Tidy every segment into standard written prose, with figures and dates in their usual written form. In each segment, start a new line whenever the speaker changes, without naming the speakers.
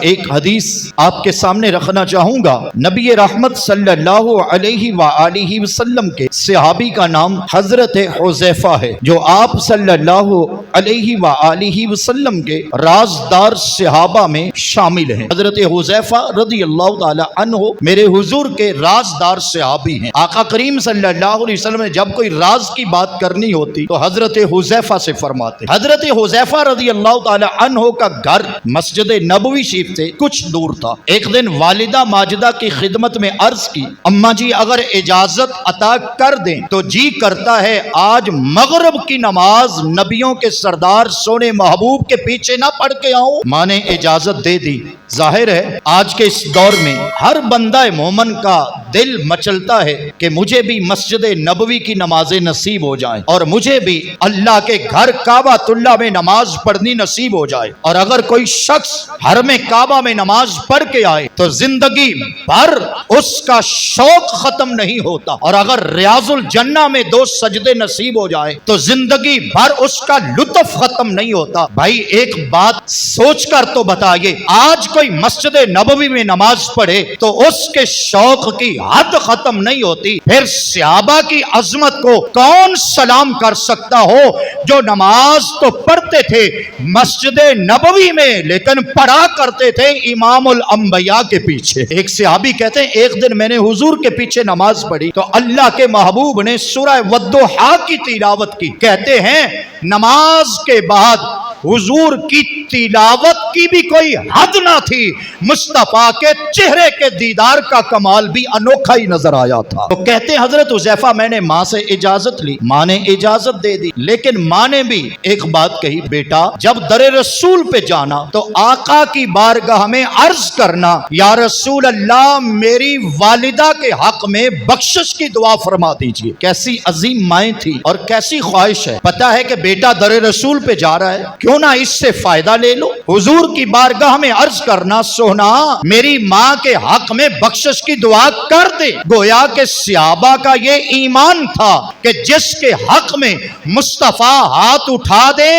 ایک حدیث آپ کے سامنے رکھنا چاہوں گا۔ نبی رحمت صلی اللہ علیہ وآلہ وسلم کے صحابی کا نام حضرت حذیفہ ہے، جو آپ صلی اللہ علیہ وآلہ وسلم کے رازدار صحابہ میں شامل ہیں۔ حضرت حذیفہ رضی اللہ تعالی عنہ میرے حضور کے رازدار صحابی ہیں۔ آقا کریم صلی اللہ علیہ وسلم نے جب کوئی راز کی بات کرنی ہوتی تو حضرت حذیفہ سے فرماتے۔ حضرت حذیفہ رضی اللہ تعالی عنہ کا گھر مسجد نبوی شریف سے کچھ دور تھا۔ ایک دن والدہ ماجدہ کی خدمت میں عرض کی، اماں جی اگر اجازت عطا کر دیں تو جی کرتا ہے آج مغرب کی نماز نبیوں کے سردار سونے محبوب کے پیچھے نہ پڑھ کے آؤں۔ ماں نے اجازت دے دی۔ ظاہر ہے آج کے اس دور میں ہر بندہ مومن کا دل مچلتا ہے کہ مجھے بھی مسجد نبوی کی نمازیں نصیب ہو جائیں اور مجھے بھی اللہ کے گھر کعبہ اللہ میں نماز پڑھنی نصیب ہو جائے۔ اور اگر کوئی شخص حرم کعبہ میں نماز پڑھ کے آئے تو زندگی بھر اس کا شوق ختم نہیں ہوتا، اور اگر ریاض الجنہ میں 2 سجدے نصیب ہو جائے تو زندگی بھر اس کا لطف ختم نہیں ہوتا۔ بھائی ایک بات سوچ کر تو بتائیے، آج کوئی مسجد نبوی میں نماز پڑھے تو اس کے شوق کی حد ختم نہیں ہوتی، پھر صحابہ کی عظمت کو کون سلام کر سکتا ہو جو نماز تو پڑھتے تھے مسجد نبوی میں لیکن پڑھا کرتے تھے امام الانبیاء کے پیچھے۔ ایک صحابی کہتے ہیں ایک دن میں نے حضور کے پیچھے نماز پڑھی تو اللہ کے محبوب نے سورہ والضحیٰ کی تلاوت کی۔ کہتے ہیں نماز کے بعد حضور کی تلاوت کی بھی کوئی حد نہ تھی، مصطفیٰ کے چہرے کے دیدار کا کمال بھی انوکھا ہی نظر آیا تھا۔ تو کہتے ہیں حضرت حذیفہ میں نے ماں سے اجازت لی، ماں نے اجازت دے دی، لیکن ماں نے بھی ایک بات کہی، بیٹا جب در رسول پہ جانا تو آقا کی بارگاہ میں عرض کرنا، یا رسول اللہ میری والدہ کے حق میں بخشش کی دعا فرما دیجئے۔ کیسی عظیم مائیں تھی اور کیسی خواہش ہے، پتہ ہے کہ بیٹا در رسول پہ جا رہا ہے، کیوں نہ اس سے فائدہ لے لو۔ حضور کی بارگاہ میں عرض کرنا، سونا میری ماں کے حق میں بخشش کی دعا کر دے۔ گویا کہ صحابہ کا یہ ایمان تھا کہ جس کے حق میں مصطفیٰ ہاتھ اٹھا دے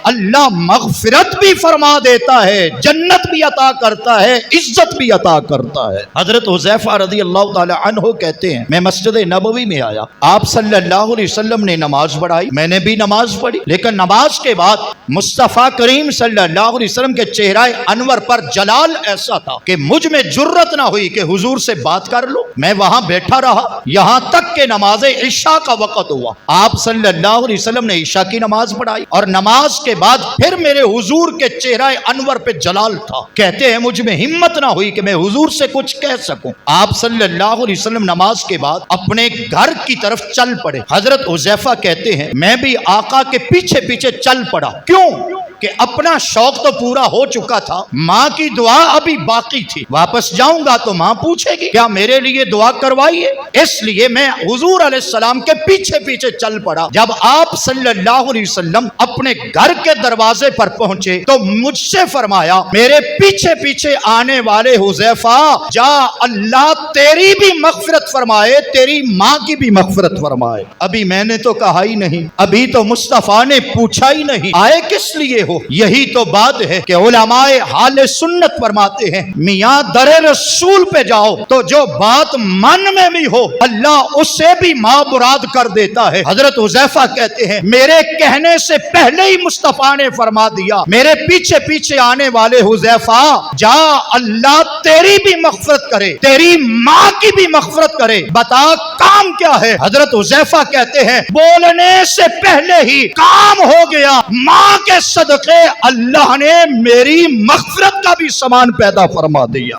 اللہ مغفرت بھی فرما دیتا ہے، جنت بھی عطا کرتا ہے، عزت بھی عطا کرتا ہے۔ حضرت حذیفہ رضی اللہ تعالی عنہ کہتے ہیں میں مسجد نبوی میں آیا، آپ صلی اللہ علیہ وسلم نے نماز پڑھائی، میں نے بھی نماز پڑھی، لیکن نماز کے بعد مصطفیٰ کریم صلی اللہ علیہ وسلم کے چہرہ انور پر جلال ایسا تھا کہ مجھ میں جرت نہ ہوئی کہ حضور سے بات کر لوں۔ میں وہاں بیٹھا رہا یہاں تک کہ نماز عشاء کا وقت ہوا۔ آپ صلی اللہ علیہ وسلم نے عشاء کی نماز پڑھائی اور نماز کے بعد پھر میرے حضور کے چہرہ انور پہ جلال تھا۔ کہتے ہیں مجھ میں ہمت نہ ہوئی کہ میں حضور سے کچھ کہہ سکوں۔ آپ صلی اللہ علیہ وسلم نماز کے بعد اپنے گھر کی طرف چل پڑے۔ حضرت حذیفہ کہتے ہیں میں بھی آقا کے پیچھے پیچھے چل پڑا۔ کیوں کہ اپنا شوق تو پورا ہو چکا تھا، ماں کی دعا ابھی باقی تھی، واپس جاؤں گا تو ماں پوچھے گی کیا میرے لیے دعا کروائیے، اس لیے میں حضور علیہ السلام کے پیچھے پیچھے چل پڑا۔ جب آپ صلی اللہ علیہ وسلم اپنے گھر کے دروازے پر پہنچے تو مجھ سے فرمایا میرے پیچھے پیچھے آنے والے حذیفہ جا اللہ تیری بھی مغفرت فرمائے، تیری ماں کی بھی مغفرت فرمائے۔ ابھی میں نے تو کہا ہی نہیں، ابھی تو مصطفیٰ نے پوچھا ہی نہیں، آئے کس لیے ہو؟ یہی تو بات ہے کہ علماء حال سنت فرماتے ہیں میاں در رسول پہ جاؤ تو جو بات من میں بھی ہو اللہ اسے بھی ماں مراد کر دیتا ہے۔ حضرت حذیفہ کہتے ہیں میرے کہنے سے پہلے ہی مصطفیٰ نے فرما دیا میرے پیچھے پیچھے آنے والے حذیفہ جا اللہ تیری بھی مغفرت کرے، تیری ماں کی بھی مغفرت کرے، بتا کام کیا ہے؟ حضرت حذیفہ کہتے ہیں بولنے سے پہلے ہی کام ہو گیا، ماں کے صدقے اللہ نے میری مغفرت کا بھی سامان پیدا فرما دیا۔